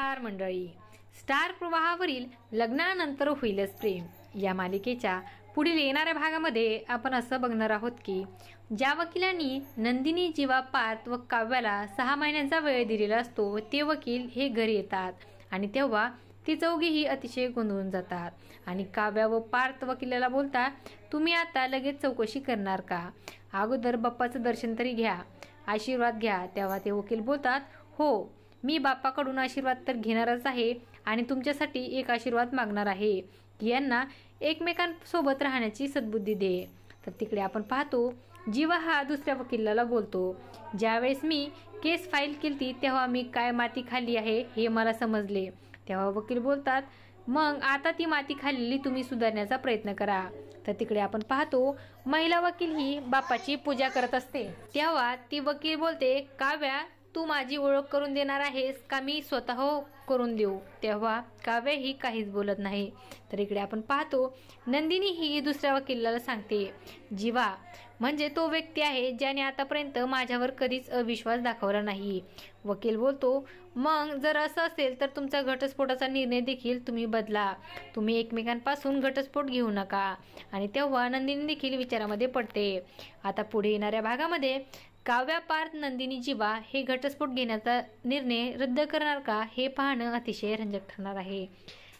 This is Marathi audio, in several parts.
नमस्कार मंडळी, स्टार प्रवाहावरील लग्नानंतर होईलच प्रेम या मालिकेच्या पुढील येणाऱ्या भागामध्ये आपण असं बघणार आहोत की ज्या वकिलांनी नंदिनी, जीवा, पार्थ व काव्याला 6 महिन्यांचा वेळ दिलेला असतो ते वकील हे घरी येतात आणि तेव्हा ती चौघीही अतिशय गोंधळून जातात आणि काव्या व पार्थ वकिलाला बोलतात, तुम्ही आता लगेच चौकशी करणार का? अगोदर बाप्पाचं दर्शन तरी घ्या, आशीर्वाद घ्या. तेव्हा ते वकील बोलतात, हो मी बाप्पाकडून आशीर्वाद तर घेणारच आहे आणि तुमच्यासाठी एक आशीर्वाद मागणार आहे की यांना एकमेकांसोबत राहण्याची सद्बुद्धी दे. तर तिकडे आपण पाहतो जीवा हा दुसऱ्या वकिलाला बोलतो, ज्यावेळेस मी केस फाईल केली तेव्हा मी काय माती खाल्ली आहे हे मला समजले. तेव्हा वकील बोलतात, मग आता ती माती खाल्लेली तुम्ही सुधारण्याचा प्रयत्न करा. तर तिकडे आपण पाहतो महिला वकील ही बाप्पाची पूजा करत असते. तेव्हा ती वकील बोलते, काव्या तू माझी ओळख करून देणार आहेस का मी स्वतः करून देऊ? तेव्हा काव्य ही काहीच बोलत नाही. तर इकडे आपण पाहतो नंदिनी ही दुसऱ्या वकिलाला सांगते, जीवा म्हणजे तो व्यक्ती आहे ज्याने आतापर्यंत माझ्यावर कधीच अविश्वास दाखवला नाही. वकील बोलतो, मग जर असं असेल तर तुमचा घटस्फोटाचा निर्णय देखील तुम्ही बदला. तुम्ही एकमेकांपासून घटस्फोट घेऊ नका. आणि तेव्हा नंदिनी देखील विचारामध्ये पडते. आता पुढे येणाऱ्या भागामध्ये काव्या, पार्थ, नंदिनी, जीवा हे घटस्फोट घेण्याचा निर्णय रद्द करणार का हे पाहणं अतिशय रंजक ठरणार आहे.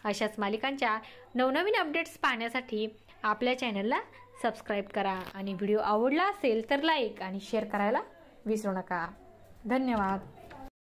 अशाच मालिकांच्या नवनवीन अपडेट्स पाहण्यासाठी आपल्या चॅनलला सबस्क्राईब करा आणि व्हिडिओ आवडला असेल तर लाईक आणि शेअर करायला विसरू नका. धन्यवाद.